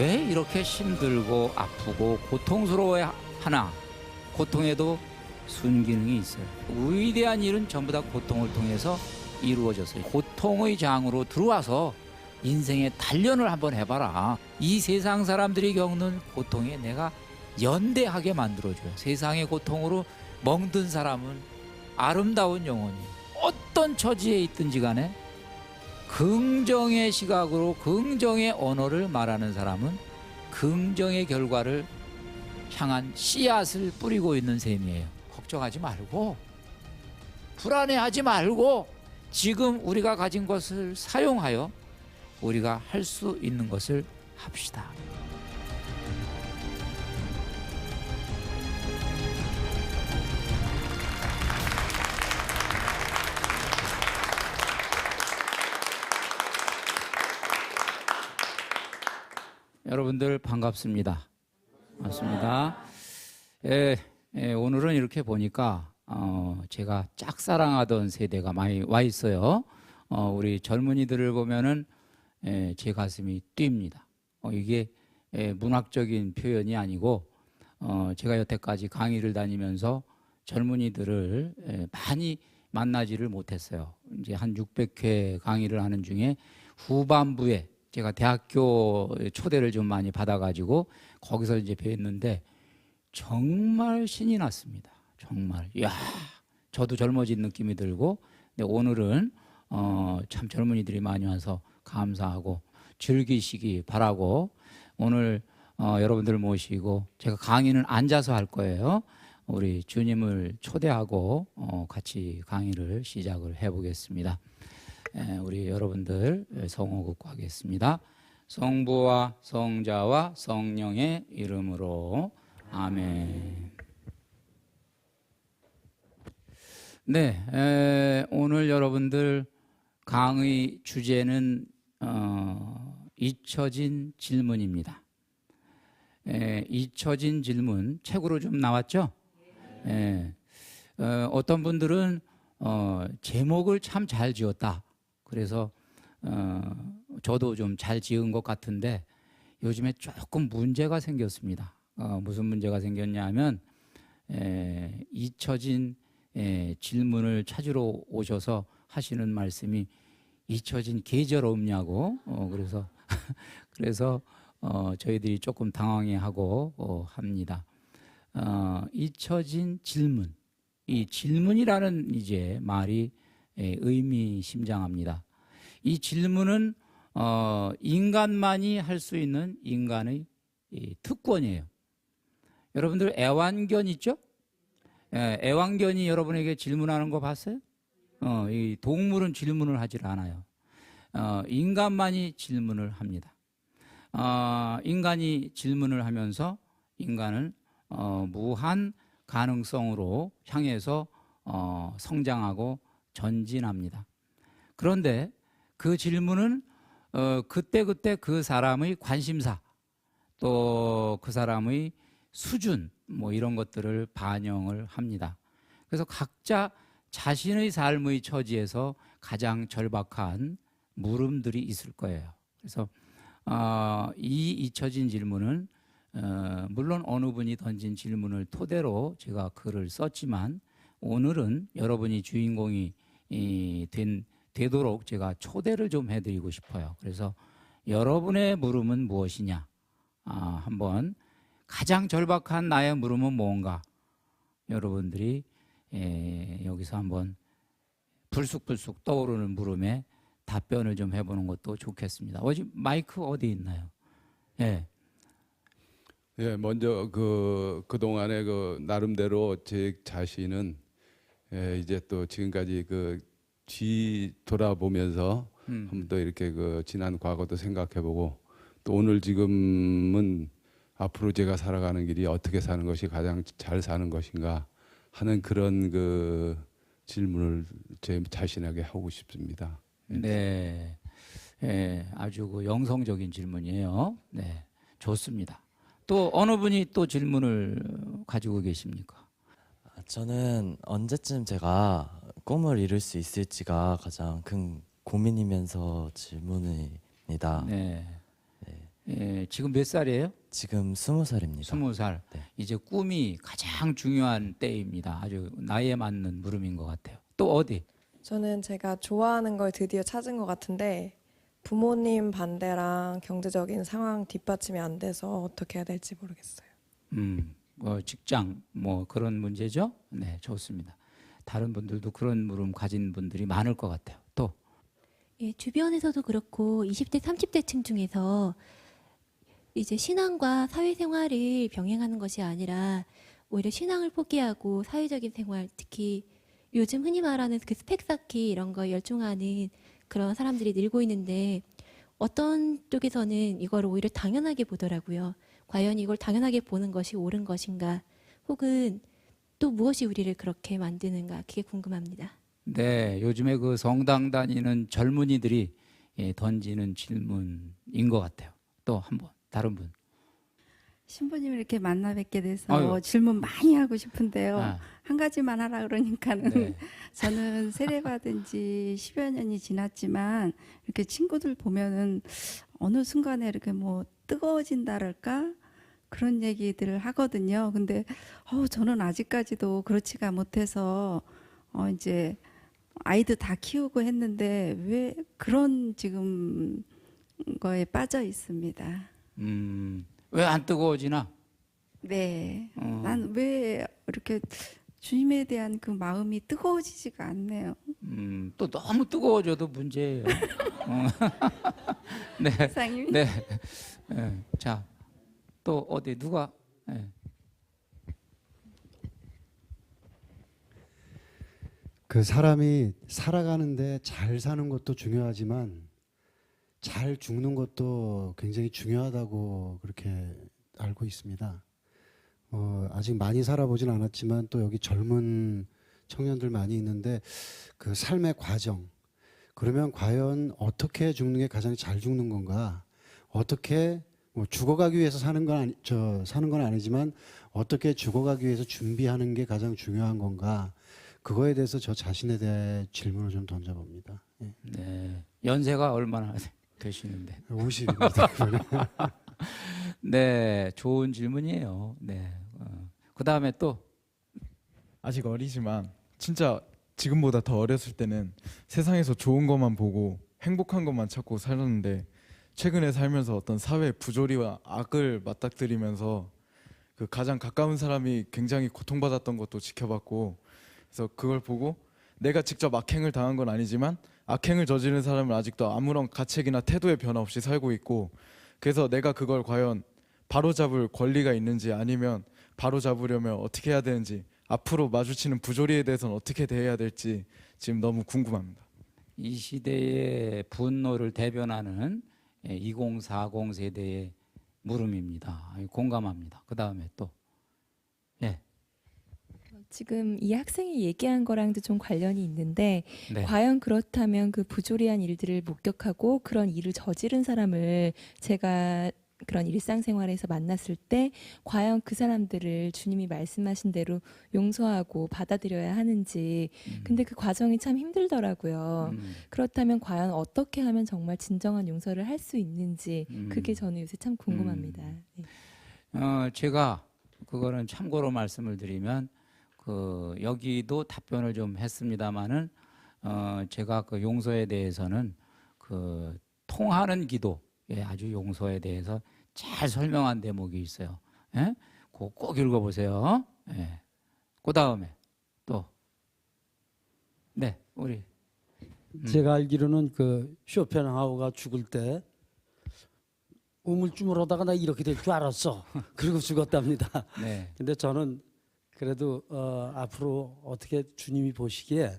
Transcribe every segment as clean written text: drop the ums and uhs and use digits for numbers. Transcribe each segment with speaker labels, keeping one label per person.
Speaker 1: 왜 이렇게 힘들고 아프고 고통스러워야 하나? 고통에도 순기능이 있어요. 위대한 일은 전부 다 고통을 통해서 이루어졌어요. 고통의 장으로 들어와서 인생의 단련을 한번 해봐라. 이 세상 사람들이 겪는 고통에 내가 연대하게 만들어줘요. 세상의 고통으로 멍든 사람은 아름다운 영혼이 어떤 처지에 있든지 간에 긍정의 시각으로 긍정의 언어를 말하는 사람은 긍정의 결과를 향한 씨앗을 뿌리고 있는 셈이에요. 걱정하지 말고 불안해하지 말고 지금 우리가 가진 것을 사용하여 우리가 할 수 있는 것을 합시다. 여러분들 반갑습니다. 반갑습니다. 오늘은 이렇게 보니까 제가 짝사랑하던 세대가 많이 와 있어요. 우리 젊은이들을 보면은 제 가슴이 뜁니다. 이게 문학적인 표현이 아니고 제가 여태까지 강의를 다니면서 젊은이들을 많이 만나지를 못했어요. 이제 한 600회 강의를 하는 중에 후반부에 제가 대학교 초대를 좀 많이 받아가지고 거기서 이제 뵀는데 정말 신이 났습니다. 정말 저도 젊어진 느낌이 들고, 근데 오늘은 참 젊은이들이 많이 와서 감사하고 즐기시기 바라고, 오늘 여러분들 모시고 제가 강의는 앉아서 할 거예요. 우리 주님을 초대하고 같이 강의를 시작을 해보겠습니다. 우리 여러분들 성호극 하겠습니다. 성부와 성자와 성령의 이름으로 아멘. 네, 오늘 여러분들 강의 주제는 잊혀진 질문입니다. 잊혀진 질문, 책으로 좀 나왔죠? 어떤 분들은 제목을 참 잘 지었다. 그래서 저도 좀 잘 지은 것 같은데 요즘에 조금 문제가 생겼습니다. 무슨 문제가 생겼냐면 잊혀진 질문을 찾으러 오셔서 하시는 말씀이 잊혀진 계절 없냐고, 그래서 저희들이 조금 당황해하고 합니다. 잊혀진 질문, 이 질문이라는 이제 말이 의미심장합니다. 이 질문은 인간만이 할 수 있는 인간의 특권이에요. 여러분들 애완견 있죠? 애완견이 여러분에게 질문하는 거 봤어요? 이 동물은 질문을 하질 않아요. 인간만이 질문을 합니다. 인간이 질문을 하면서 인간은 무한 가능성으로 향해서 성장하고 전진합니다. 그런데 그 질문은 그때그때 그 사람의 관심사, 또 그 사람의 수준, 뭐 이런 것들을 반영을 합니다. 그래서 각자 자신의 삶의 처지에서 가장 절박한 물음들이 있을 거예요. 그래서 이 잊혀진 질문은 물론 어느 분이 던진 질문을 토대로 제가 글을 썼지만 오늘은 여러분이 주인공이 되도록 제가 초대를 좀 해드리고 싶어요. 그래서 여러분의 물음은 무엇이냐? 한번 가장 절박한 나의 물음은 뭔가? 여러분들이 여기서 한번 불쑥불쑥 떠오르는 물음에 답변을 좀 해보는 것도 좋겠습니다. 마이크 어디 있나요?
Speaker 2: 먼저 그동안에 나름대로 제 자신은 이제 또 지금까지 뒤 돌아보면서 한번 또 이렇게 지난 과거도 생각해보고, 또 오늘 지금은 앞으로 제가 살아가는 길이 어떻게 사는 것이 가장 잘 사는 것인가 하는 그런 질문을 제 자신에게 하고 싶습니다.
Speaker 1: 네, 아주 영성적인 질문이에요. 네, 좋습니다. 또 어느 분이 또 질문을 가지고 계십니까?
Speaker 3: 저는 언제쯤 제가 꿈을 이룰 수 있을지가 가장 큰 고민이면서 질문입니다.
Speaker 1: 네. 지금 몇 살이에요?
Speaker 3: 지금 20살입니다.
Speaker 1: 20살.
Speaker 3: 네.
Speaker 1: 이제 꿈이 가장 중요한 때입니다. 아주 나이에 맞는 물음인 것 같아요. 또 어디?
Speaker 4: 저는 제가 좋아하는 걸 드디어 찾은 것 같은데 부모님 반대랑 경제적인 상황 뒷받침이 안 돼서 어떻게 해야 될지 모르겠어요.
Speaker 1: 직장 뭐 그런 문제죠? 네, 좋습니다. 다른 분들도 그런 물음 가진 분들이 많을 것 같아요. 또
Speaker 5: 예, 주변에서도 그렇고 20대, 30대층 중에서 이제 신앙과 사회생활을 병행하는 것이 아니라 오히려 신앙을 포기하고 사회적인 생활, 특히 요즘 흔히 말하는 그 스펙 쌓기 이런 거 열중하는 그런 사람들이 늘고 있는데 어떤 쪽에서는 이걸 오히려 당연하게 보더라고요. 과연 이걸 당연하게 보는 것이 옳은 것인가 혹은 또 무엇이 우리를 그렇게 만드는가 그게 궁금합니다.
Speaker 1: 네, 요즘에 그 성당 다니는 젊은이들이 던지는 질문인 것 같아요. 또 한 번, 다른 분.
Speaker 6: 신부님 이렇게 만나 뵙게 돼서
Speaker 1: 아유.
Speaker 6: 질문 많이 하고 싶은데요.
Speaker 1: 아,
Speaker 6: 한 가지만 하라 그러니까는
Speaker 1: 네.
Speaker 6: 저는 세례받은 지 10여 년이 지났지만 이렇게 친구들 보면은 어느 순간에 이렇게 뭐 뜨거워진다랄까 그런 얘기들을 하거든요. 근데 저는 아직까지도 그렇지가 못해서 이제 아이도 다 키우고 했는데 왜 그런 지금 거에 빠져 있습니다.
Speaker 1: 왜 안 뜨거워지나?
Speaker 6: 네.
Speaker 1: 어.
Speaker 6: 난 왜 이렇게 주님에 대한 그 마음이 뜨거워지지가 않네요.
Speaker 1: 또 너무 뜨거워져도 문제예요. 네,
Speaker 6: 세상이.
Speaker 1: 네. 자, 또 어디 누가? 네.
Speaker 7: 그 사람이 살아가는데 잘 사는 것도 중요하지만 잘 죽는 것도 굉장히 중요하다고 그렇게 알고 있습니다. 아직 많이 살아보진 않았지만 또 여기 젊은 청년들 많이 있는데 그 삶의 과정 그러면 과연 어떻게 죽는 게 가장 잘 죽는 건가? 어떻게 뭐 죽어가기 위해서 사는 건 아니지만 어떻게 죽어가기 위해서 준비하는 게 가장 중요한 건가? 그거에 대해서 저 자신에 대해 질문을 좀 던져봅니다. 예.
Speaker 1: 네. 연세가 얼마나 되시는데?
Speaker 7: 50입니다.
Speaker 1: 네, 좋은 질문이에요. 네. 그 다음에 또
Speaker 8: 아직 어리지만 진짜 지금보다 더 어렸을 때는 세상에서 좋은 것만 보고 행복한 것만 찾고 살았는데 최근에 살면서 어떤 사회 부조리와 악을 맞닥뜨리면서 그 가장 가까운 사람이 굉장히 고통받았던 것도 지켜봤고 그래서 그걸 보고 내가 직접 악행을 당한 건 아니지만 악행을 저지른 사람은 아직도 아무런 가책이나 태도의 변화 없이 살고 있고 그래서 내가 그걸 과연 바로잡을 권리가 있는지 아니면 바로잡으려면 어떻게 해야 되는지 앞으로 마주치는 부조리에 대해서는 어떻게 대해야 될지 지금 너무 궁금합니다.
Speaker 1: 이 시대의 분노를 대변하는 2040 세대의 물음입니다. 공감합니다. 그 다음에 또 예.
Speaker 9: 지금 이 학생이 얘기한 거랑도 좀 관련이 있는데
Speaker 1: 네.
Speaker 9: 과연 그렇다면 그 부조리한 일들을 목격하고 그런 일을 저지른 사람을 제가 그런 일상생활에서 만났을 때 과연 그 사람들을 주님이 말씀하신 대로 용서하고 받아들여야 하는지 근데 그 과정이 참 힘들더라고요. 그렇다면 과연 어떻게 하면 정말 진정한 용서를 할 수 있는지 그게 저는 요새 참 궁금합니다. 네.
Speaker 1: 제가 그거는 참고로 말씀을 드리면 그 여기도 답변을 좀 했습니다마는 제가 그 용서에 대해서는 그 통하는 기도 아주 용서에 대해서 잘 설명한 대목이 있어요. 예? 그거 꼭 읽어보세요. 예. 그 다음에 또 네, 우리
Speaker 10: 제가 알기로는 그 쇼펜하우가 죽을 때 우물쭈물하다가 나 이렇게 될 줄 알았어. 그리고 죽었답니다.
Speaker 1: 네.
Speaker 10: 근데 저는 그래도 앞으로 어떻게 주님이 보시기에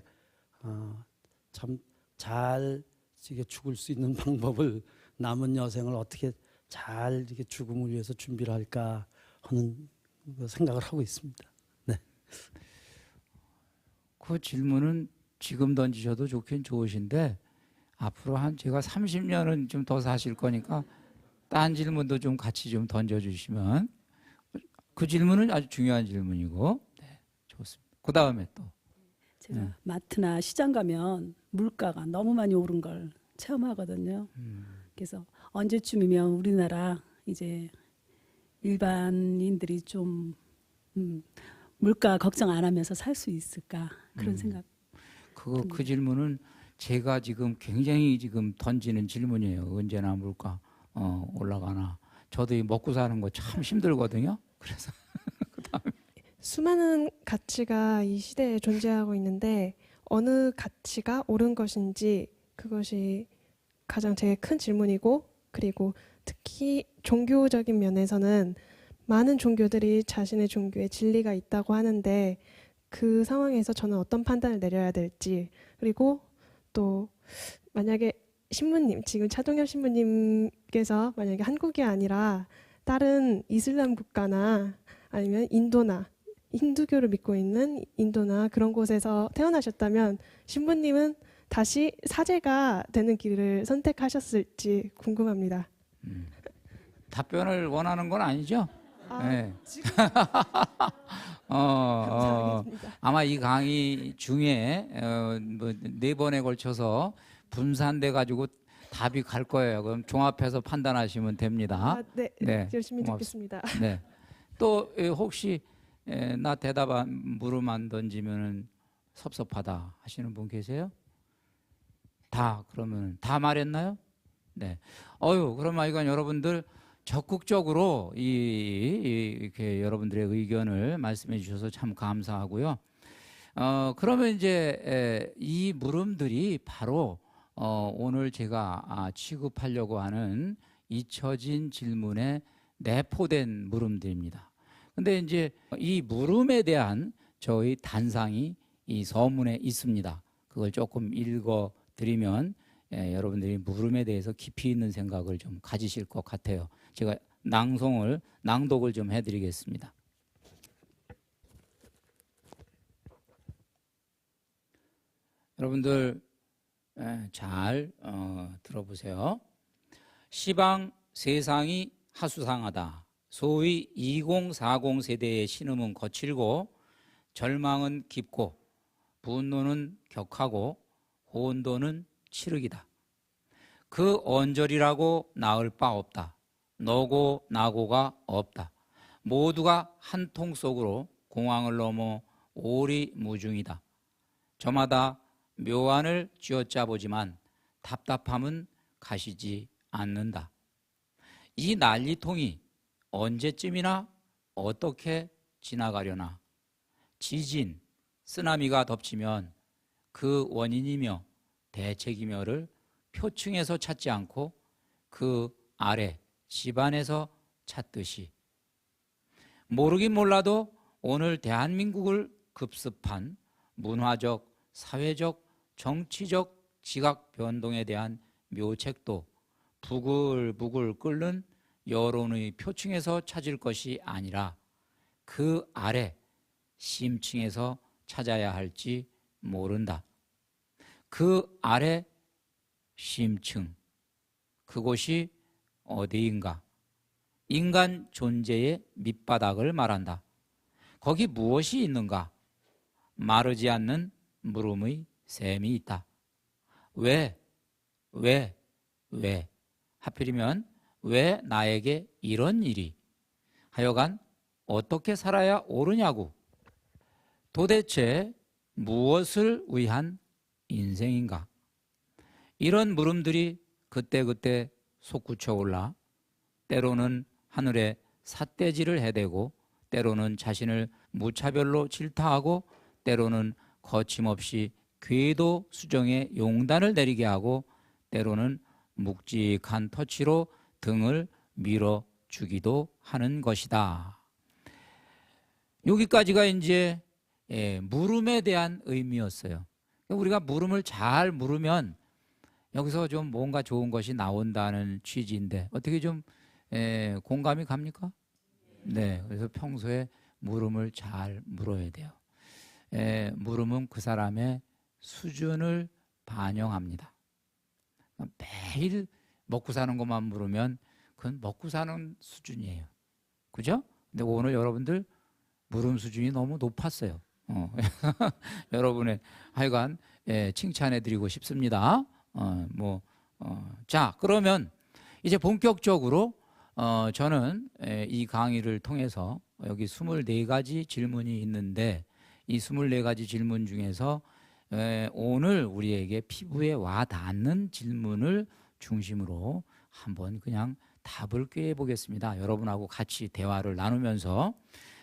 Speaker 10: 참 잘 죽을 수 있는 방법을 남은 여생을 어떻게 잘 이렇게 죽음을 위해서 준비를 할까 하는 생각을 하고 있습니다. 네.
Speaker 1: 그 질문은 지금 던지셔도 좋긴 좋으신데 앞으로 한 제가 30년은 좀 더 사실 거니까 딴 질문도 좀 같이 좀 던져주시면 그 질문은 아주 중요한 질문이고 네, 좋습니다. 그 다음에 또
Speaker 11: 제가 마트나 시장 가면 물가가 너무 많이 오른 걸 체험하거든요. 그래서 언제쯤이면 우리나라 이제 일반인들이 좀 물가 걱정 안 하면서 살 수 있을까 그런 생각.
Speaker 1: 그 질문은 제가 지금 굉장히 지금 던지는 질문이에요. 언제나 물가 올라가나. 저도 이 먹고 사는 거 참 힘들거든요. 그래서
Speaker 12: 수많은 가치가 이 시대에 존재하고 있는데 어느 가치가 옳은 것인지 그것이 가장 제일 큰 질문이고, 그리고 특히 종교적인 면에서는 많은 종교들이 자신의 종교에 진리가 있다고 하는데 그 상황에서 저는 어떤 판단을 내려야 될지, 그리고 또 만약에 신부님, 지금 차동엽 신부님께서 만약에 한국이 아니라 다른 이슬람 국가나 아니면 인도나 힌두교를 믿고 있는 인도나 그런 곳에서 태어나셨다면 신부님은 다시 사제가 되는 길을 선택하셨을지 궁금합니다.
Speaker 1: 답변을 원하는 건 아니죠? 네. 아마 이 강의 중에 뭐 4번에 걸쳐서 분산돼 가지고 답이 갈 거예요. 그럼 종합해서 판단하시면 됩니다.
Speaker 12: 네, 열심히 듣겠습니다.
Speaker 1: 네. 또 혹시 나 물음 안 던지면은 섭섭하다 하시는 분 계세요? 그러면 다 말했나요? 네. 그러면 이건 여러분들 적극적으로 이렇게 여러분들의 의견을 말씀해 주셔서 참 감사하고요. 그러면 이제 이 물음들이 바로 오늘 제가 취급하려고 하는 잊혀진 질문에 내포된 물음들입니다. 근데 이제 이 물음에 대한 저희 단상이 이 서문에 있습니다. 그걸 조금 읽어 드리면 여러분들이 물음에 대해서 깊이 있는 생각을 좀 가지실 것 같아요. 제가 낭독을 좀 해드리겠습니다. 여러분들 잘 들어보세요. 시방 세상이 하수상하다. 소위 2040 세대의 신음은 거칠고 절망은 깊고 분노는 격하고 혼돈은 치르기다. 그 언저리라고 나을 바 없다. 너고 나고가 없다. 모두가 한 통 속으로 공항을 넘어 오리무중이다. 저마다 묘안을 쥐어짜보지만 답답함은 가시지 않는다. 이 난리통이 언제쯤이나 어떻게 지나가려나. 지진, 쓰나미가 덮치면 그 원인이며 대책이며를 표층에서 찾지 않고 그 아래 집안에서 찾듯이 모르긴 몰라도 오늘 대한민국을 급습한 문화적, 사회적, 정치적 지각 변동에 대한 묘책도 부글부글 끓는 여론의 표층에서 찾을 것이 아니라 그 아래 심층에서 찾아야 할지 모른다. 그 아래 심층, 그곳이 어디인가? 인간 존재의 밑바닥을 말한다. 거기 무엇이 있는가? 마르지 않는 물음의 셈이 있다. 왜? 하필이면 왜 나에게 이런 일이? 하여간 어떻게 살아야 옳으냐고. 도대체 무엇을 위한 인생인가? 이런 물음들이 그때그때 솟구쳐 올라 때로는 하늘에 삿대질을 해대고 때로는 자신을 무차별로 질타하고 때로는 거침없이 궤도 수정에 용단을 내리게 하고 때로는 묵직한 터치로 등을 밀어주기도 하는 것이다. 여기까지가 이제 물음에 대한 의미였어요. 우리가 물음을 잘 물으면 여기서 좀 뭔가 좋은 것이 나온다는 취지인데 어떻게 좀 공감이 갑니까? 네, 그래서 평소에 물음을 잘 물어야 돼요. 물음은 그 사람의 수준을 반영합니다. 매일 먹고 사는 것만 물으면 그건 먹고 사는 수준이에요. 그죠? 근데 오늘 여러분들 물음 수준이 너무 높았어요. 여러분의 하여간 칭찬해 드리고 싶습니다. 자, 그러면 이제 본격적으로 저는 이 강의를 통해서 여기 24가지 질문이 있는데 이 24가지 질문 중에서 오늘 우리에게 피부에 와 닿는 질문을 중심으로 한번 그냥 답을 꾀해 보겠습니다. 여러분하고 같이 대화를 나누면서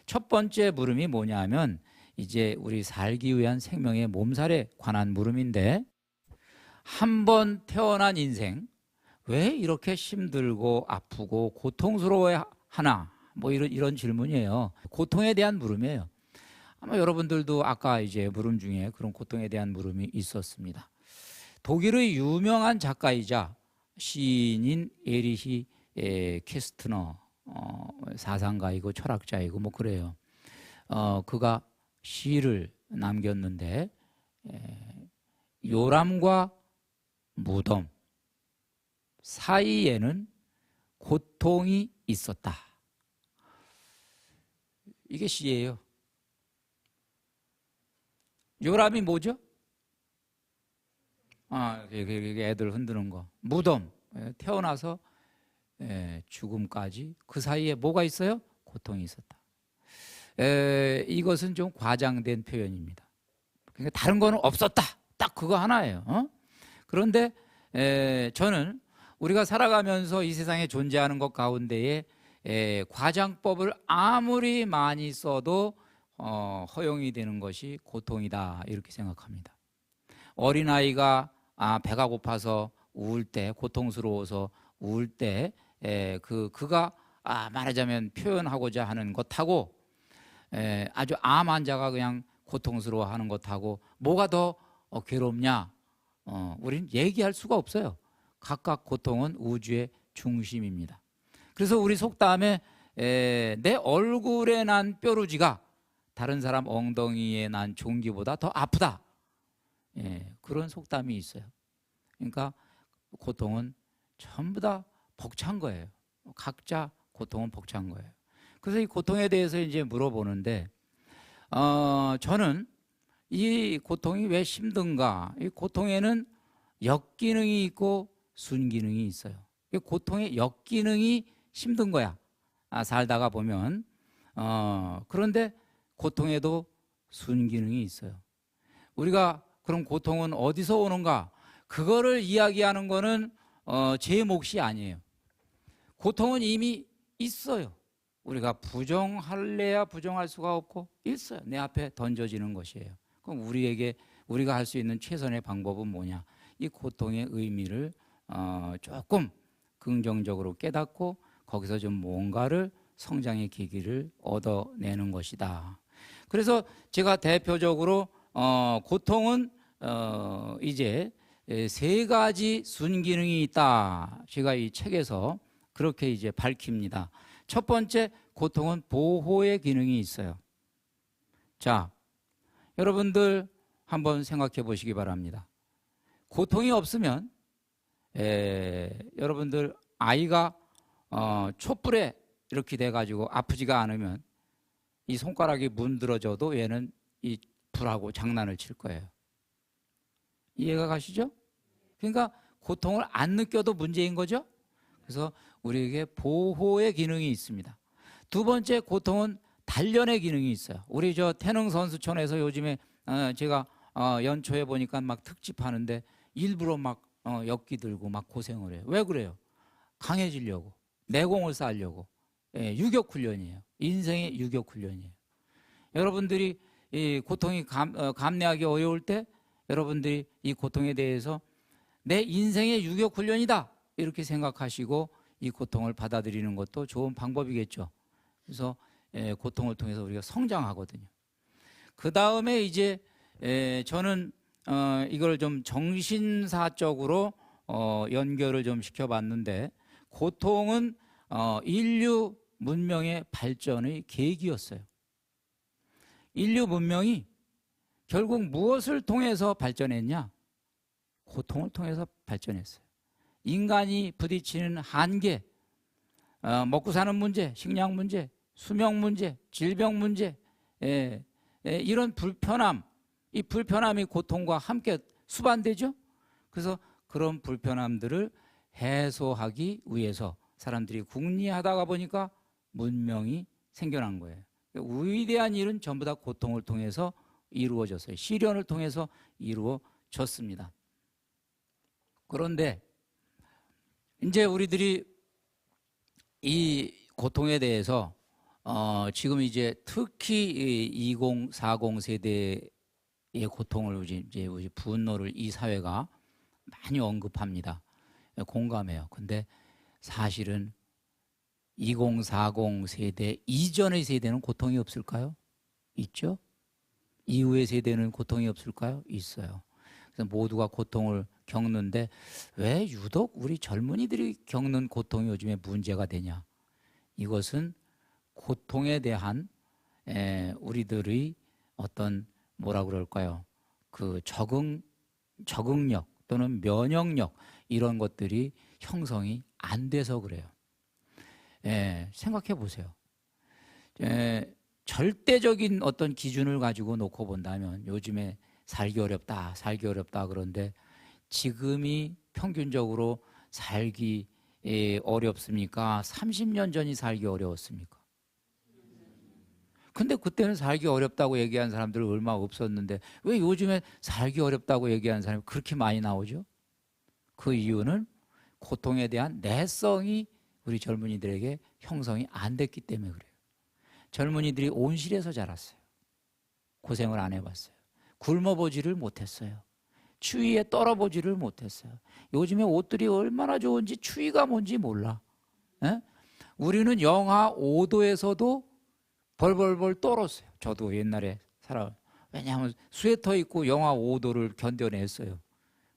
Speaker 1: 첫 번째 물음이 뭐냐면 이제 우리 살기 위한 생명의 몸살에 관한 물음인데 한 번 태어난 인생 왜 이렇게 힘들고 아프고 고통스러워야 하나? 뭐 이런 질문이에요. 고통에 대한 물음이에요. 아마 여러분들도 아까 이제 물음 중에 그런 고통에 대한 물음이 있었습니다. 독일의 유명한 작가이자 시인인 에리히 캐스트너 사상가이고 철학자이고 뭐 그래요. 그가 시를 남겼는데 요람과 무덤 사이에는 고통이 있었다. 이게 시예요. 요람이 뭐죠? 애들 흔드는 거. 무덤, 태어나서 죽음까지 그 사이에 뭐가 있어요? 고통이 있었다. 이것은 좀 과장된 표현입니다. 그러니까 다른 거는 없었다. 딱 그거 하나예요. 그런데 저는 우리가 살아가면서 이 세상에 존재하는 것 가운데에 과장법을 아무리 많이 써도 허용이 되는 것이 고통이다 이렇게 생각합니다. 어린아이가 배가 고파서 우울 때, 고통스러워서 우울 때 그가 말하자면 표현하고자 하는 것하고 아주 암 환자가 그냥 고통스러워하는 것하고 뭐가 더 괴롭냐? 우리는 얘기할 수가 없어요. 각각 고통은 우주의 중심입니다. 그래서 우리 속담에 내 얼굴에 난 뾰루지가 다른 사람 엉덩이에 난 종기보다 더 아프다. 그런 속담이 있어요. 그러니까 고통은 전부 다 벅찬 거예요. 각자 고통은 벅찬 거예요. 그래서 이 고통에 대해서 이제 물어보는데 저는 이 고통이 왜 힘든가? 이 고통에는 역기능이 있고 순기능이 있어요. 고통의 역기능이 힘든 거야. 살다가 보면 그런데 고통에도 순기능이 있어요. 우리가 그럼 고통은 어디서 오는가? 그거를 이야기하는 거는 제 몫이 아니에요. 고통은 이미 있어요. 우리가 부정할래야 부정할 수가 없고 있어요. 내 앞에 던져지는 것이에요. 그럼 우리가 할 수 있는 최선의 방법은 뭐냐? 이 고통의 의미를 조금 긍정적으로 깨닫고 거기서 좀 뭔가를 성장의 계기를 얻어내는 것이다. 그래서 제가 대표적으로 고통은 이제 3가지 순기능이 있다. 제가 이 책에서 그렇게 이제 밝힙니다. 첫 번째, 고통은 보호의 기능이 있어요. 자, 여러분들 한번 생각해 보시기 바랍니다. 고통이 없으면 여러분들 아이가 촛불에 이렇게 돼가지고 아프지가 않으면 이 손가락이 문드러져도 얘는 이 불하고 장난을 칠 거예요. 이해가 가시죠? 그러니까 고통을 안 느껴도 문제인 거죠. 그래서 우리에게 보호의 기능이 있습니다. 두 번째, 고통은 단련의 기능이 있어요. 우리 저 태능선수촌에서 요즘에 제가 연초에 보니까 막 특집하는데 일부러 막 역기 들고 막 고생을 해요. 왜 그래요? 강해지려고, 내공을 쌓으려고. 유격훈련이에요. 인생의 유격훈련이에요. 여러분들이 이 고통이 감내하기 어려울 때 여러분들이 이 고통에 대해서 내 인생의 유격훈련이다 이렇게 생각하시고 이 고통을 받아들이는 것도 좋은 방법이겠죠. 그래서 고통을 통해서 우리가 성장하거든요. 그 다음에 이제 저는 이걸 좀 정신사적으로 연결을 좀 시켜봤는데 고통은 인류 문명의 발전의 계기였어요. 인류 문명이 결국 무엇을 통해서 발전했냐? 고통을 통해서 발전했어요. 인간이 부딪히는 한계, 먹고 사는 문제, 식량 문제, 수명 문제, 질병 문제, 이런 불편함, 이 불편함이 고통과 함께 수반되죠. 그래서 그런 불편함들을 해소하기 위해서 사람들이 궁리하다가 보니까 문명이 생겨난 거예요. 위대한 일은 전부 다 고통을 통해서 이루어졌어요. 시련을 통해서 이루어졌습니다. 그런데 이제 우리들이 이 고통에 대해서 지금 이제 특히 2040 세대의 고통을 이제 분노를 이 사회가 많이 언급합니다. 공감해요. 근데 사실은 2040 세대 이전의 세대는 고통이 없을까요? 있죠? 이후의 세대는 고통이 없을까요? 있어요. 그래서 모두가 고통을 겪는데 왜 유독 우리 젊은이들이 겪는 고통이 요즘에 문제가 되냐? 이것은 고통에 대한 우리들의 어떤 뭐라 그럴까요? 그 적응력 또는 면역력 이런 것들이 형성이 안 돼서 그래요. 생각해 보세요. 절대적인 어떤 기준을 가지고 놓고 본다면 요즘에 살기 어렵다 그런데 지금이 평균적으로 살기 어렵습니까? 30년 전이 살기 어려웠습니까? 근데 그때는 살기 어렵다고 얘기한 사람들 얼마 없었는데 왜 요즘에 살기 어렵다고 얘기하는 사람이 그렇게 많이 나오죠? 그 이유는 고통에 대한 내성이 우리 젊은이들에게 형성이 안 됐기 때문에 그래요. 젊은이들이 온실에서 자랐어요. 고생을 안 해봤어요. 굶어보지를 못했어요. 추위에 떨어보지를 못했어요. 요즘에 옷들이 얼마나 좋은지 추위가 뭔지 몰라. 우리는 영하 5도에서도 벌벌벌 떨었어요. 저도 옛날에 왜냐하면 스웨터 입고 영하 5도를 견뎌냈어요.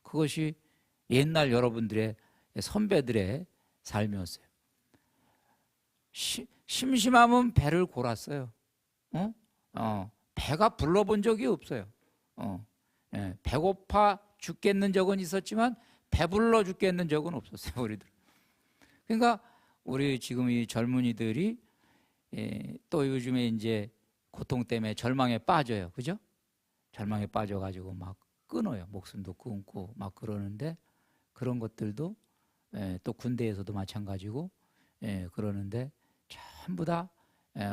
Speaker 1: 그것이 옛날 여러분들의 선배들의 삶이었어요. 심심하면 배를 골았어요. 배가 불러본 적이 없어요. 배고파 죽겠는 적은 있었지만 배불러 죽겠는 적은 없었어요. 우리들. 그러니까 우리 지금 이 젊은이들이 또 요즘에 이제 고통 때문에 절망에 빠져요. 그죠? 절망에 빠져가지고 막 끊어요. 목숨도 끊고 막 그러는데 그런 것들도 또 군대에서도 마찬가지고 그러는데 전부 다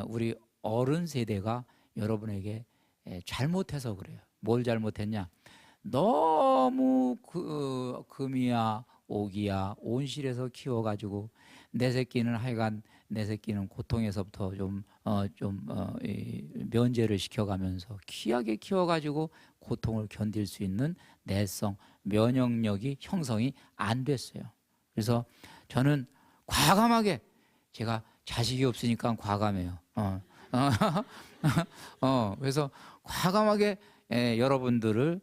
Speaker 1: 우리 어른 세대가 여러분에게 잘못해서 그래요. 뭘 잘못했냐? 너무 금이야 오기야 온실에서 키워가지고 내 새끼는 하여간 내 새끼는 고통에서부터 좀 면제를 시켜가면서 귀하게 키워가지고 고통을 견딜 수 있는 내성, 면역력이 형성이 안 됐어요. 그래서 저는 과감하게 제가 자식이 없으니까 과감해요. 그래서 과감하게 여러분들을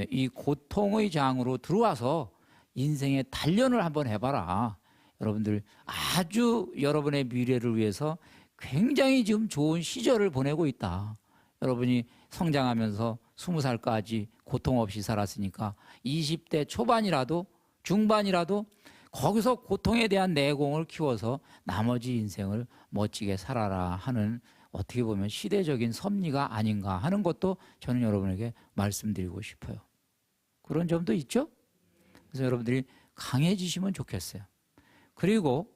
Speaker 1: 이 고통의 장으로 들어와서 인생의 단련을 한번 해봐라. 여러분들 아주 여러분의 미래를 위해서 굉장히 지금 좋은 시절을 보내고 있다. 여러분이 성장하면서 20살까지 고통 없이 살았으니까 20대 초반이라도 중반이라도 거기서 고통에 대한 내공을 키워서 나머지 인생을 멋지게 살아라 하는 어떻게 보면 시대적인 섭리가 아닌가 하는 것도 저는 여러분에게 말씀드리고 싶어요. 그런 점도 있죠? 그래서 여러분들이 강해지시면 좋겠어요. 그리고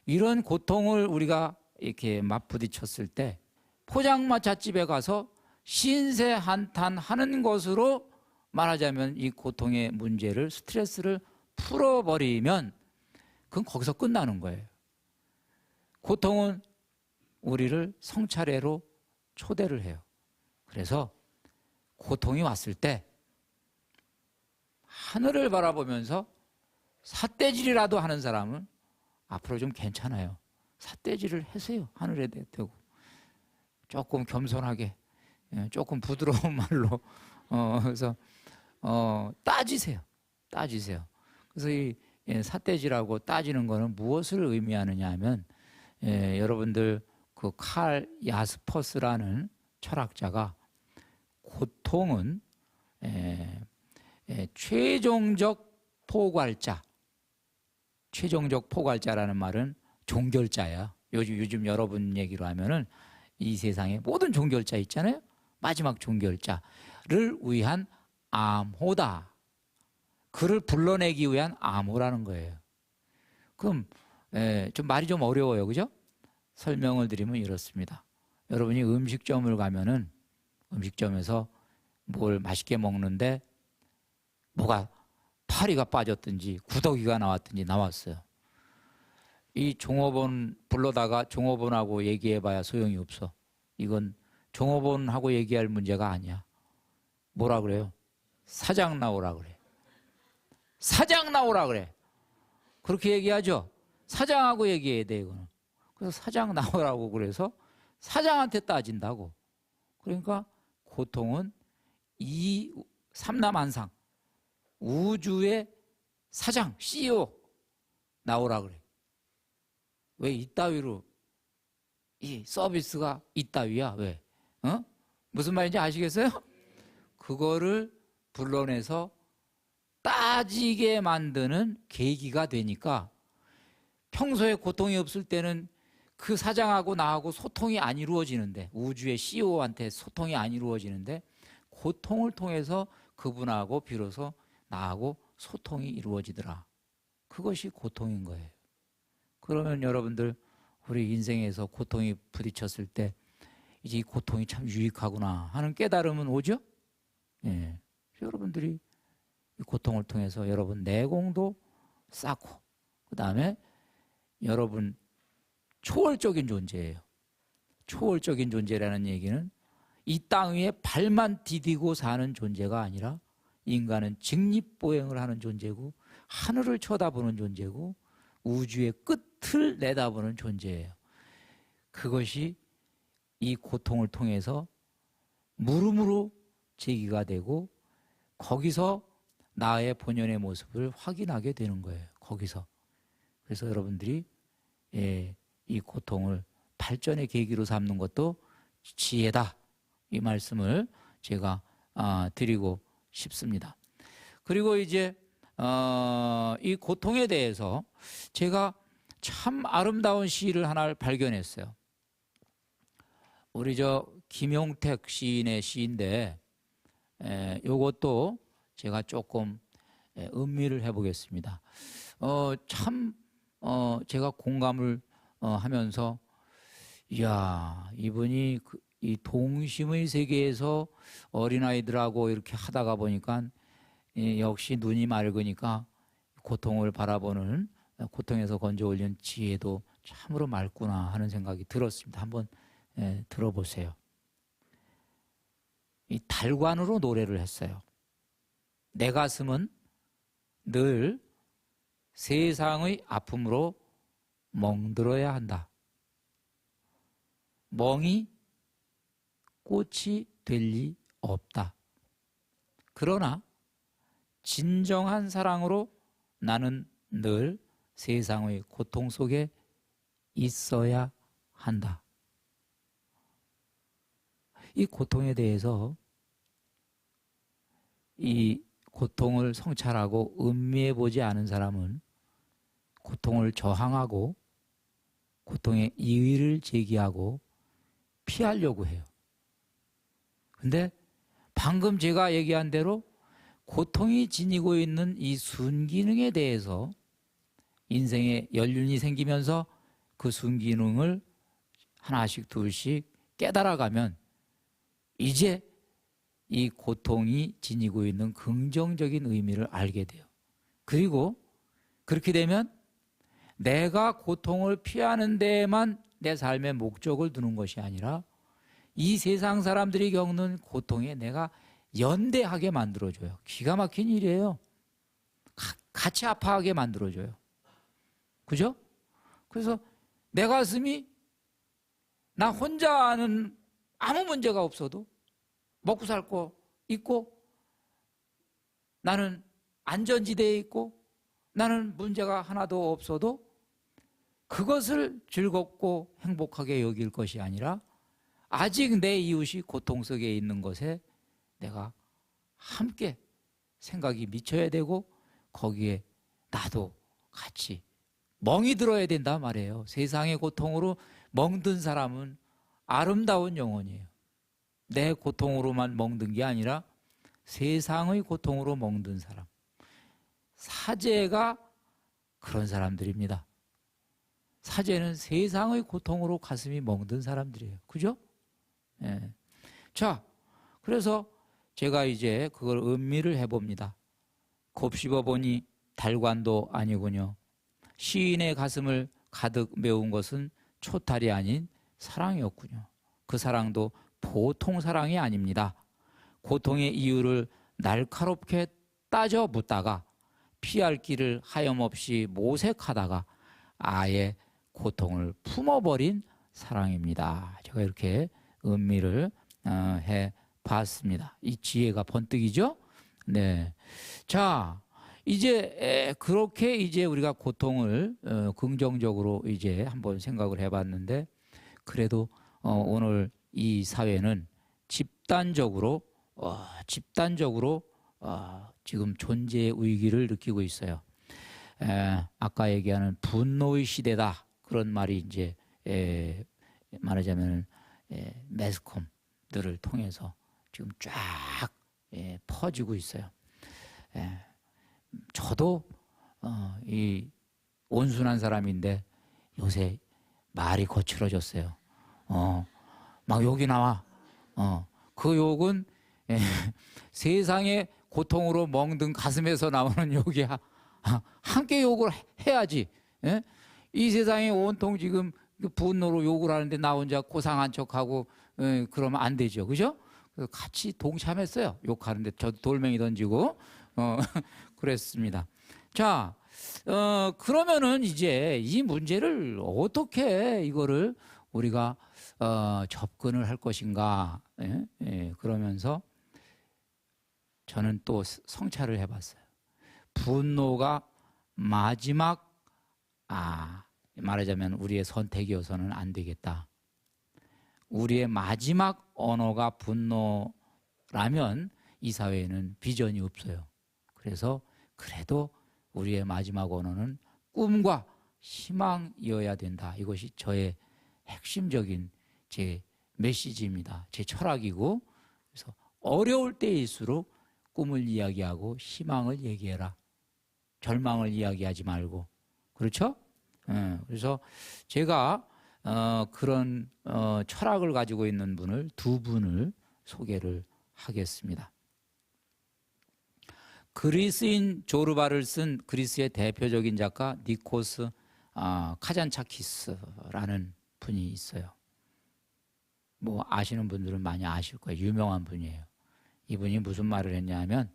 Speaker 1: 이런 고통을 우리가 이렇게 맞부딪혔을 때 포장마차집에 가서 신세 한탄하는 것으로 말하자면 이 고통의 문제를 스트레스를 풀어버리면 그건 거기서 끝나는 거예요. 고통은 우리를 성찰회로 초대를 해요. 그래서 고통이 왔을 때 하늘을 바라보면서 삿대질이라도 하는 사람은 앞으로 좀 괜찮아요. 삿대질을 하세요. 하늘에 대고 조금 겸손하게 조금 부드러운 말로 그래서 따지세요. 그래서 이 삿대질하고 따지는 거는 무엇을 의미하느냐 하면 여러분들 그 칼 야스퍼스라는 철학자가 고통은 최종적 포괄자라는 말은 종결자야. 요즘 여러분 얘기로 하면은 이 세상에 모든 종결자 있잖아요. 마지막 종결자를 위한 암호다. 그를 불러내기 위한 암호라는 거예요. 그럼 좀 말이 좀 어려워요, 그죠? 설명을 드리면 이렇습니다. 여러분이 음식점을 가면은 음식점에서 뭘 맛있게 먹는데 뭐가 파리가 빠졌든지 구더기가 나왔든지 나왔어요. 이 종업원 불러다가 종업원하고 얘기해봐야 소용이 없어. 이건 종업원하고 얘기할 문제가 아니야. 뭐라 그래요? 사장 나오라 그래. 사장 나오라 그래. 그렇게 얘기하죠. 사장하고 얘기해야 돼 이거는. 그래서 사장 나오라고 그래서 사장한테 따진다고. 그러니까 고통은 이 삼남한상 우주의 사장 CEO 나오라 그래. 왜 이따위로 이 서비스가 이따위야? 왜? 무슨 말인지 아시겠어요? 그거를 불러내서 따지게 만드는 계기가 되니까 평소에 고통이 없을 때는 그 사장하고 나하고 소통이 안 이루어지는데 우주의 CEO한테 소통이 안 이루어지는데 고통을 통해서 그분하고 비로소 나하고 소통이 이루어지더라. 그것이 고통인 거예요. 그러면 여러분들 우리 인생에서 고통이 부딪혔을 때 이제 이 고통이 참 유익하구나 하는 깨달음은 오죠? 예. 여러분들이 이 고통을 통해서 여러분 내공도 쌓고 그 다음에 여러분 초월적인 존재예요. 초월적인 존재라는 얘기는 이 땅 위에 발만 디디고 사는 존재가 아니라 인간은 직립보행을 하는 존재고 하늘을 쳐다보는 존재고 우주의 끝을 내다보는 존재예요. 그것이 이 고통을 통해서 물음으로 제기가 되고 거기서 나의 본연의 모습을 확인하게 되는 거예요. 거기서. 그래서 여러분들이 이 고통을 발전의 계기로 삼는 것도 지혜다. 이 말씀을 제가 드리고 싶습니다. 그리고 이제 이 고통에 대해서 제가 참 아름다운 시를 하나를 발견했어요. 우리 김용택 시인의 시인데 요것도 제가 조금 음미를 해보겠습니다. 참 제가 공감을 하면서 이야 이분이 이 동심의 세계에서 어린아이들하고 이렇게 하다가 보니까 역시 눈이 맑으니까 고통을 바라보는 고통에서 건져 올린 지혜도 참으로 맑구나 하는 생각이 들었습니다. 한번 들어보세요. 이 달관으로 노래를 했어요. 내 가슴은 늘 세상의 아픔으로 멍들어야 한다. 멍이 꽃이 될 리 없다. 그러나 진정한 사랑으로 나는 늘 세상의 고통 속에 있어야 한다. 이 고통에 대해서 이 고통을 성찰하고 음미해 보지 않은 사람은 고통을 저항하고 고통의 이의를 제기하고 피하려고 해요. 근데 방금 제가 얘기한 대로 고통이 지니고 있는 이 순기능에 대해서 인생에 연륜이 생기면서 그 순기능을 하나씩 둘씩 깨달아가면 이제 이 고통이 지니고 있는 긍정적인 의미를 알게 돼요. 그리고 그렇게 되면 내가 고통을 피하는 데에만 내 삶의 목적을 두는 것이 아니라 이 세상 사람들이 겪는 고통에 내가 연대하게 만들어줘요. 기가 막힌 일이에요. 같이 아파하게 만들어줘요. 그죠? 그래서 내 가슴이 나 혼자는 아무 문제가 없어도 먹고 살고 있고 나는 안전지대에 있고 나는 문제가 하나도 없어도 그것을 즐겁고 행복하게 여길 것이 아니라 아직 내 이웃이 고통 속에 있는 것에 내가 함께 생각이 미쳐야 되고 거기에 나도 같이 멍이 들어야 된단 말이에요. 세상의 고통으로 멍든 사람은 아름다운 영혼이에요. 내 고통으로만 멍든 게 아니라 세상의 고통으로 멍든 사람. 사제가 그런 사람들입니다. 사제는 세상의 고통으로 가슴이 멍든 사람들이에요. 그죠? 예. 자, 그래서 제가 이제 그걸 음미를 해봅니다. 곱씹어 보니 달관도 아니군요. 시인의 가슴을 가득 메운 것은 초탈이 아닌 사랑이었군요. 그 사랑도 보통 사랑이 아닙니다. 고통의 이유를 날카롭게 따져 묻다가 피할 길을 하염없이 모색하다가 아예 고통을 품어버린 사랑입니다. 제가 이렇게 음미를 해봤습니다. 이 지혜가 번뜩이죠? 네. 자, 이제 그렇게 이제 우리가 고통을 긍정적으로 이제 한번 생각을 해봤는데, 그래도 오늘 이 사회는 집단적으로 지금 존재의 위기를 느끼고 있어요. 아까 얘기하는 분노의 시대다, 그런 말이 이제 말하자면 매스컴들을 통해서 지금 쫙 퍼지고 있어요. 저도 이 온순한 사람인데 요새 말이 거칠어졌어요. 막 욕이 나와. 그 욕은 세상의 고통으로 멍든 가슴에서 나오는 욕이야. 함께 욕을 해야지. 예? 이 세상이 온통 지금 분노로 욕을 하는데 나 혼자 고상한 척하고 그러면 안 되죠. 그죠? 그래서 같이 동참했어요. 욕하는데 저도 돌멩이 던지고 그랬습니다. 자, 그러면은 이제 이 문제를 어떻게 이거를 우리가 접근을 할 것인가. 그러면서 저는 또 성찰을 해봤어요. 분노가 마지막 말하자면 우리의 선택이어서는 안 되겠다. 우리의 마지막 언어가 분노라면 이 사회에는 비전이 없어요. 그래서 그래도 우리의 마지막 언어는 꿈과 희망이어야 된다. 이것이 저의 핵심적인 제 메시지입니다. 제 철학이고, 그래서 어려울 때일수록 꿈을 이야기하고 희망을 얘기해라. 절망을 이야기하지 말고. 그렇죠? 그래서 제가 그런 철학을 가지고 있는 분을 두 분을 소개를 하겠습니다. 그리스인 조르바를 쓴 그리스의 대표적인 작가 니코스 카잔차키스라는 분이 있어요. 뭐 아시는 분들은 많이 아실 거예요. 유명한 분이에요. 이분이 무슨 말을 했냐면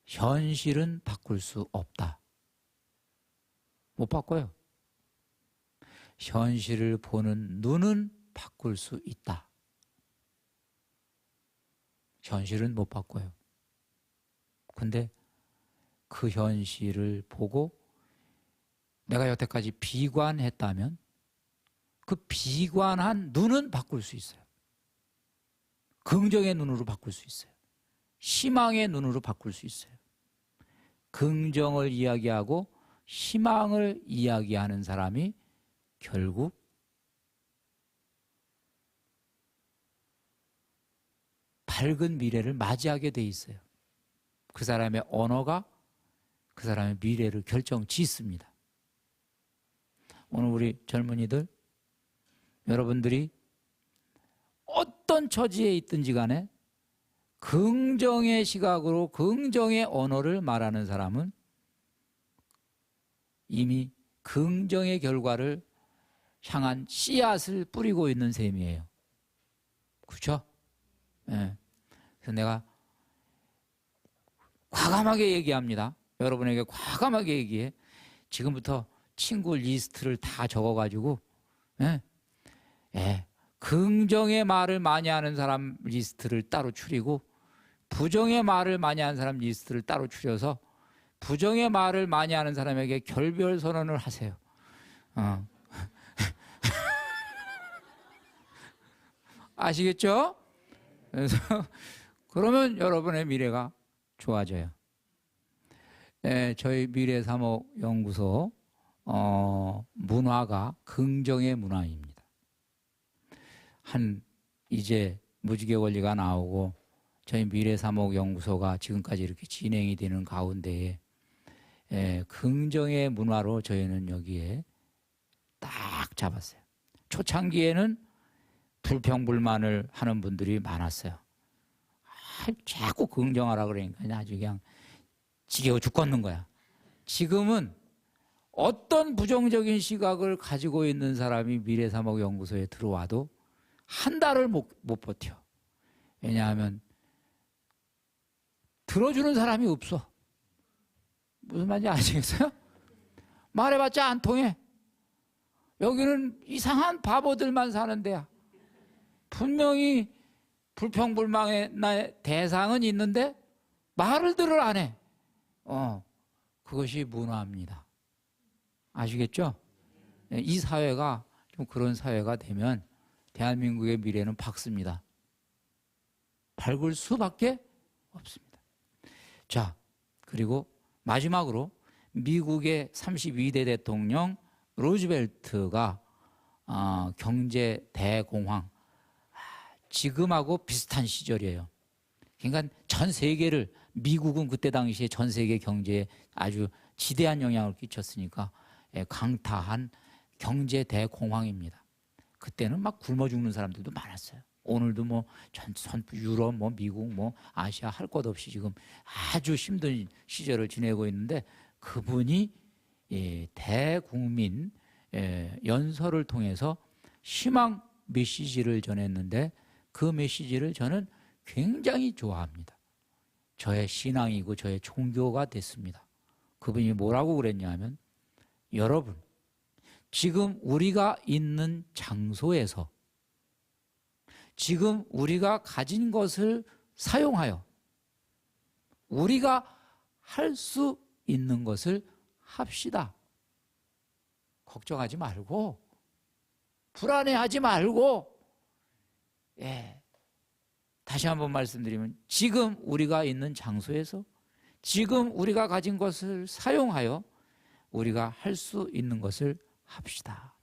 Speaker 1: 현실은 바꿀 수 없다. 못 바꿔요. 현실을 보는 눈은 바꿀 수 있다. 현실은 못 바꿔요. 근데 그 현실을 보고 내가 여태까지 비관했다면 그 비관한 눈은 바꿀 수 있어요. 긍정의 눈으로 바꿀 수 있어요. 희망의 눈으로 바꿀 수 있어요. 긍정을 이야기하고 희망을 이야기하는 사람이 결국 밝은 미래를 맞이하게 돼 있어요. 그 사람의 언어가 그 사람의 미래를 결정짓습니다. 오늘 우리 젊은이들, 여러분들이 어떤 처지에 있든지 간에 긍정의 시각으로 긍정의 언어를 말하는 사람은 이미 긍정의 결과를 향한 씨앗을 뿌리고 있는 셈이에요. 그렇죠? 네. 그래서 내가 과감하게 얘기합니다. 여러분에게 과감하게 얘기해. 지금부터 친구 리스트를 다 적어가지고 긍정의 말을 많이 하는 사람 리스트를 따로 추리고 부정의 말을 많이 하는 사람 리스트를 따로 추려서 부정의 말을 많이 하는 사람에게 결별 선언을 하세요. 아시겠죠? 그래서 그러면 여러분의 미래가 좋아져요. 저희 미래3억 연구소 문화가 긍정의 문화입니다. 이제 무지개 원리가 나오고 저희 미래3억 연구소가 지금까지 이렇게 진행이 되는 가운데에 긍정의 문화로 저희는 여기에 딱 잡았어요. 초창기에는 불평불만을 하는 분들이 많았어요. 자꾸 긍정하라 그러니까 아주 그냥 지겨워 죽겠는 거야. 지금은 어떤 부정적인 시각을 가지고 있는 사람이 미래사목연구소에 들어와도 한 달을 못 버텨. 왜냐하면 들어주는 사람이 없어. 무슨 말인지 아시겠어요? 말해봤자 안 통해. 여기는 이상한 바보들만 사는 데야. 분명히 불평불만의 나의 대상은 있는데 말을 들을 안 해. 그것이 문화입니다. 아시겠죠? 이 사회가 좀 그런 사회가 되면 대한민국의 미래는 밝습니다. 밝을 수밖에 없습니다. 자, 그리고 마지막으로 미국의 32대 대통령 루즈벨트가 경제 대공황, 지금하고 비슷한 시절이에요. 그러니까 전 세계를, 미국은 그때 당시에 전 세계 경제에 아주 지대한 영향을 끼쳤으니까 강타한 경제 대공황입니다. 그때는 막 굶어 죽는 사람들도 많았어요. 오늘도 뭐 유럽, 뭐 미국, 뭐 아시아 할 것 없이 지금 아주 힘든 시절을 지내고 있는데, 그분이 대국민 연설을 통해서 희망 메시지를 전했는데, 그 메시지를 저는 굉장히 좋아합니다. 저의 신앙이고 저의 종교가 됐습니다. 그분이 뭐라고 그랬냐면, 여러분, 지금 우리가 있는 장소에서 지금 우리가 가진 것을 사용하여 우리가 할 수 있는 것을 합시다. 걱정하지 말고, 불안해하지 말고, 다시 한번 말씀드리면, 지금 우리가 있는 장소에서 지금 우리가 가진 것을 사용하여 우리가 할 수 있는 것을 합시다.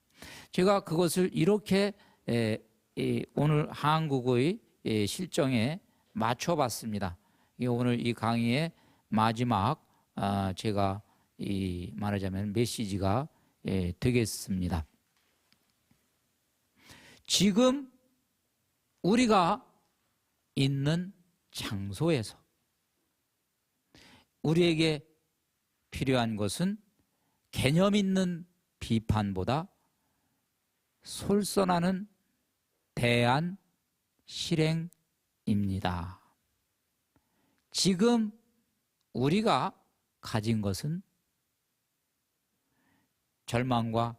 Speaker 1: 제가 그것을 이렇게 오늘 한국의 실정에 맞춰봤습니다. 오늘 이 강의의 마지막 제가 말하자면 메시지가 되겠습니다. 지금 우리가 있는 장소에서 우리에게 필요한 것은 개념 있는 비판보다 솔선하는 대안 실행입니다. 지금 우리가 가진 것은 절망과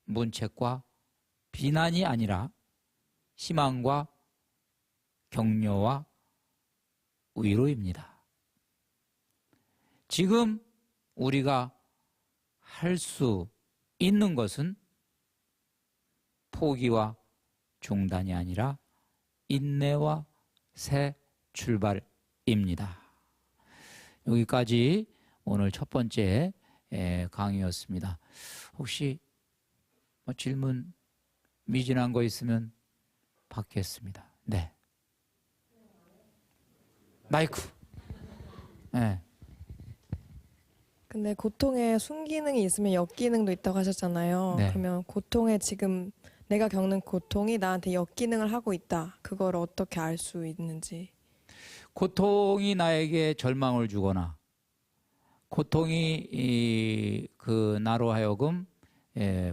Speaker 1: 문책과 비난이 아니라 희망과 격려와 위로입니다. 지금 우리가 할 수 있는 것은 포기와 중단이 아니라 인내와 새 출발입니다. 여기까지 오늘 첫 번째 강의였습니다. 혹시 질문 미진한 거 있으면 받겠습니다. 네. 마이크. 네.
Speaker 4: 근데 고통에 순기능이 있으면 역기능도 있다고 하셨잖아요.
Speaker 1: 네.
Speaker 4: 그러면 고통에 지금 내가 겪는 고통이 나한테 역기능을 하고 있다. 그걸 어떻게 알 수 있는지.
Speaker 1: 고통이 나에게 절망을 주거나 고통이 나로 하여금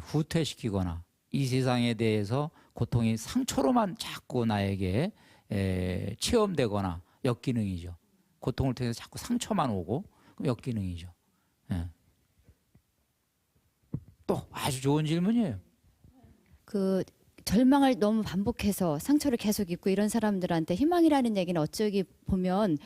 Speaker 1: 후퇴시키거나 이 세상에 대해서 고통이 상처로만 자꾸 나에게 체험되거나 역기능이죠. 고통을 통해서 자꾸 상처만 오고 그럼 역기능이죠. 또 아주 좋은 질문이에요.
Speaker 13: 그 절망을 너무 반복해서 상처를 계속 입고 이런 사람들한테 희망이라는 얘기는 어쩌기 보면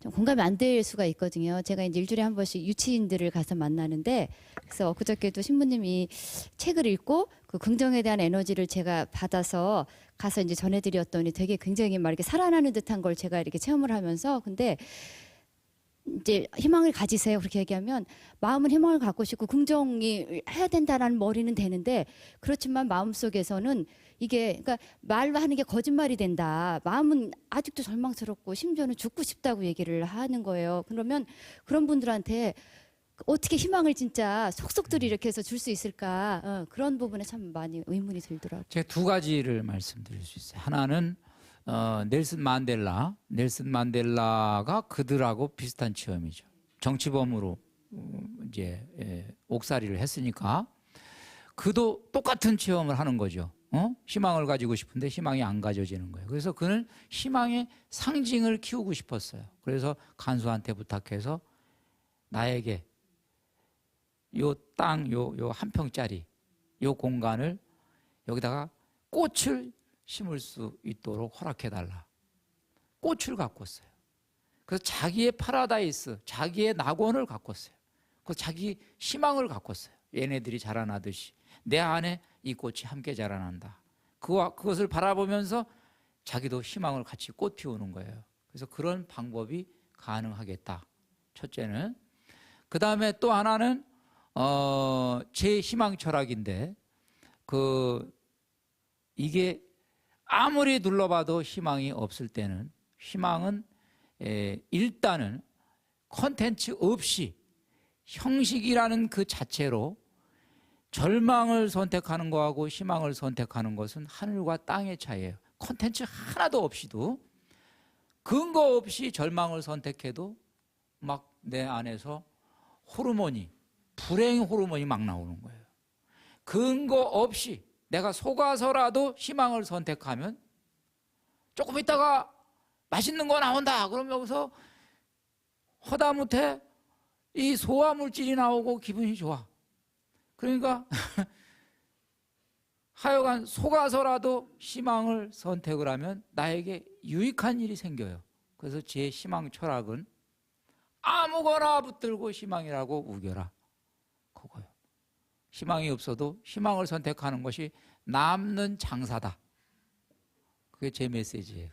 Speaker 13: 좀 공감이 안 될 수가 있거든요. 제가 이제 일주일에 한 번씩 유치인들을 가서 만나는데, 그래서 엊그저께도 신부님이 책을 읽고 그 긍정에 대한 에너지를 제가 받아서 가서 이제 전해드렸더니 되게 굉장히 막 이렇게 살아나는 듯한 걸 제가 이렇게 체험을 하면서, 근데 이제 희망을 가지세요 그렇게 얘기하면 마음은 희망을 갖고 싶고 긍정이 해야 된다라는 머리는 되는데, 그렇지만 마음속에서는 이게 그러니까 말로 하는 게 거짓말이 된다. 마음은 아직도 절망스럽고 심지어는 죽고 싶다고 얘기를 하는 거예요. 그러면 그런 분들한테 어떻게 희망을 진짜 속속들이 이렇게 해서 줄 수 있을까? 그런 부분에 참 많이 의문이 들더라고요.
Speaker 1: 제가 두 가지를 말씀드릴 수 있어요. 하나는 넬슨 만델라가 그들하고 비슷한 체험이죠. 정치범으로 이제 옥살이를 했으니까 그도 똑같은 체험을 하는 거죠. 희망을 가지고 싶은데 희망이 안 가져지는 거예요. 그래서 그는 희망의 상징을 키우고 싶었어요. 그래서 간수한테 부탁해서 나에게 요 땅, 요 한 평짜리 요 공간을 여기다가 꽃을 심을 수 있도록 허락해달라. 꽃을 가꿨어요. 그래서 자기의 파라다이스, 자기의 낙원을 가꿨어요. 그 자기 희망을 가꿨어요. 얘네들이 자라나듯이 내 안에 이 꽃이 함께 자라난다. 그것을 바라보면서 자기도 희망을 같이 꽃 피우는 거예요. 그래서 그런 방법이 가능하겠다. 첫째는. 그 다음에 또 하나는 제 희망 철학인데 이게 아무리 눌러봐도 희망이 없을 때는 희망은 일단은 컨텐츠 없이 형식이라는 그 자체로 절망을 선택하는 거하고 희망을 선택하는 것은 하늘과 땅의 차이예요. 컨텐츠 하나도 없이도 근거 없이 절망을 선택해도 막 내 안에서 불행 호르몬이 막 나오는 거예요. 근거 없이 내가 속아서라도 희망을 선택하면 조금 있다가 맛있는 거 나온다. 그럼 여기서 허다못해 이 소화 물질이 나오고 기분이 좋아. 그러니까 하여간 속아서라도 희망을 선택을 하면 나에게 유익한 일이 생겨요. 그래서 제 희망 철학은 아무거나 붙들고 희망이라고 우겨라. 그거요. 희망이 없어도 희망을 선택하는 것이 남는 장사다. 그게 제 메시지예요.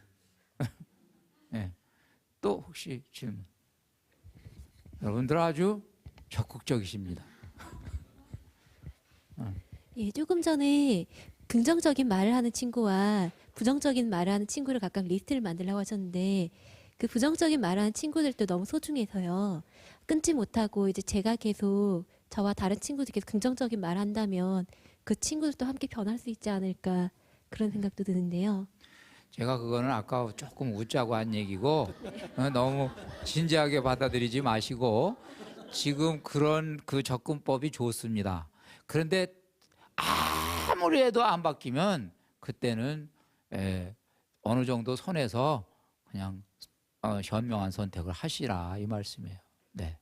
Speaker 1: 네. 또 혹시 질문? 여러분들 아주 적극적이십니다.
Speaker 5: 예, 조금 전에 긍정적인 말을 하는 친구와 부정적인 말을 하는 친구를 각각 리스트를 만들라고 하셨는데 그 부정적인 말을 하는 친구들도 너무 소중해서요. 끊지 못하고 이제 제가 계속 저와 다른 친구들 계속 긍정적인 말을 한다면 그 친구들도 함께 변할 수 있지 않을까 그런 생각도 드는데요.
Speaker 1: 제가 그거는 아까 조금 웃자고 한 얘기고 너무 진지하게 받아들이지 마시고 지금 그런 그 접근법이 좋습니다. 그런데 아무리 해도 안 바뀌면 그때는 어느 정도 선에서 그냥 현명한 선택을 하시라 이 말씀이에요. 네.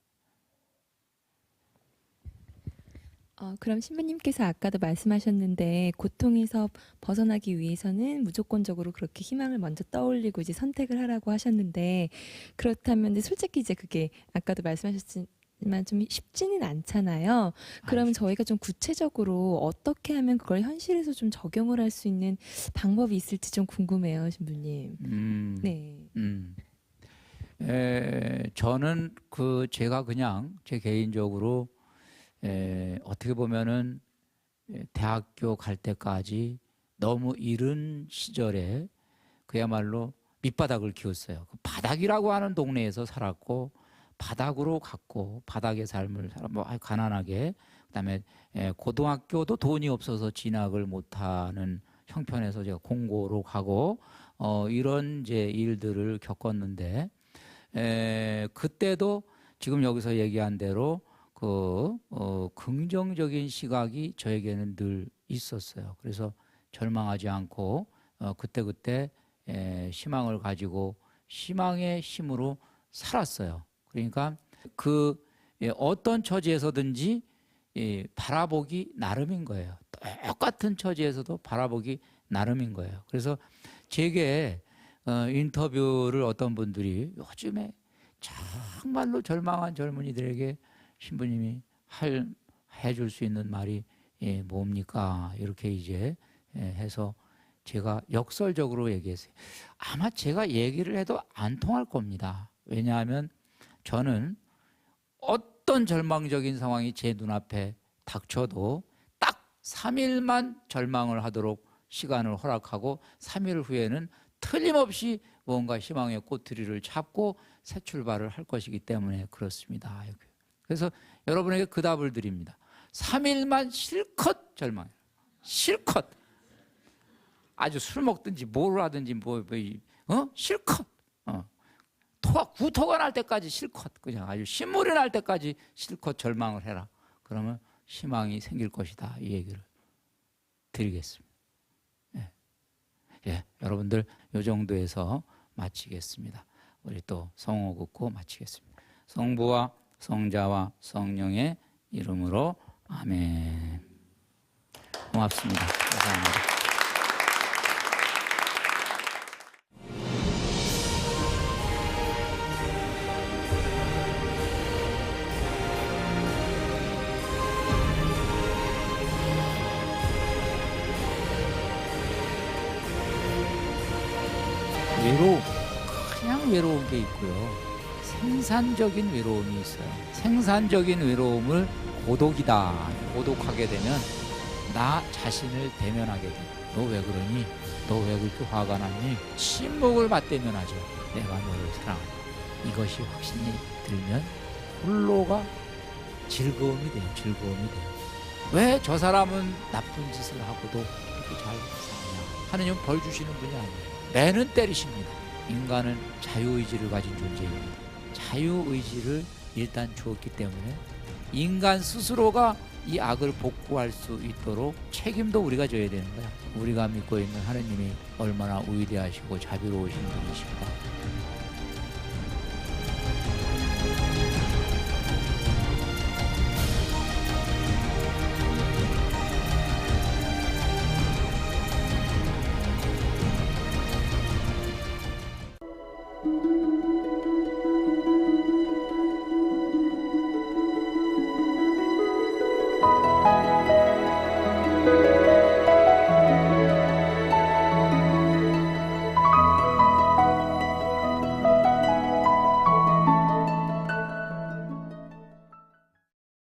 Speaker 9: 그럼 신부님께서 아까도 말씀하셨는데 고통에서 벗어나기 위해서는 무조건적으로 그렇게 희망을 먼저 떠올리고 이제 선택을 하라고 하셨는데 그렇다면 근데 솔직히 이제 그게 아까도 말씀하셨지만 좀 쉽지는 않잖아요. 그러면 저희가 좀 구체적으로 어떻게 하면 그걸 현실에서 좀 적용을 할 수 있는 방법이 있을지 좀 궁금해요, 신부님. 네.
Speaker 1: 저는 제가 그냥 제 개인적으로 어떻게 보면은 대학교 갈 때까지 너무 이른 시절에 그야말로 밑바닥을 키웠어요. 그 바닥이라고 하는 동네에서 살았고 바닥으로 갔고 바닥의 삶을 가난하게 그다음에 고등학교도 돈이 없어서 진학을 못하는 형편에서 제가 공고로 가고 이런 이제 일들을 겪었는데 그때도 지금 여기서 얘기한 대로 긍정적인 시각이 저에게는 늘 있었어요. 그래서 절망하지 않고 그때그때 희망을 가지고 희망의 힘으로 살았어요. 그러니까 어떤 처지에서든지 바라보기 나름인 거예요. 똑같은 처지에서도 바라보기 나름인 거예요. 그래서 제게 인터뷰를 어떤 분들이 요즘에 정말로 절망한 젊은이들에게 신부님이 해줄 수 있는 말이 뭡니까? 이렇게 이제 해서 제가 역설적으로 얘기했어요. 아마 제가 얘기를 해도 안 통할 겁니다. 왜냐하면 저는 어떤 절망적인 상황이 제 눈앞에 닥쳐도 딱 3일만 절망을 하도록 시간을 허락하고 3일 후에는 틀림없이 뭔가 희망의 꼬투리를 잡고 새 출발을 할 것이기 때문에 그렇습니다. 그래서 여러분에게 그 답을 드립니다. 3일만 실컷 절망해라. 실컷. 아주 술 먹든지 뭘 하든지 실컷. 구토가 날 때까지 실컷 그냥 아주 신물이 날 때까지 실컷 절망을 해라. 그러면 희망이 생길 것이다. 이 얘기를 드리겠습니다. 예, 여러분들 이 정도에서 마치겠습니다. 우리 또 성호 긋고 마치겠습니다. 성부와 성자와 성령의 이름으로 아멘. 고맙습니다. 감사합니다. 외로움, 그냥 외로운 게 있고요. 생산적인 외로움이 있어요. 생산적인 외로움을 고독이다. 고독하게 되면 나 자신을 대면하게 돼. 너 왜 그러니? 너 왜 그렇게 화가 났니? 침묵을 맞대면하죠. 내가 너를 사랑한다. 이것이 확신이 들면 홀로가 즐거움이 돼요. 즐거움이 돼요. 왜 저 사람은 나쁜 짓을 하고도 이렇게 잘 사냐? 하느님 벌 주시는 분이 아니에요. 매는 때리십니다. 인간은 자유의지를 가진 존재입니다. 자유의지를 일단 주었기 때문에 인간 스스로가 이 악을 복구할 수 있도록 책임도 우리가 져야 되는 거야. 우리가 믿고 있는 하느님이 얼마나 위대하시고 자비로우신 분이십니다.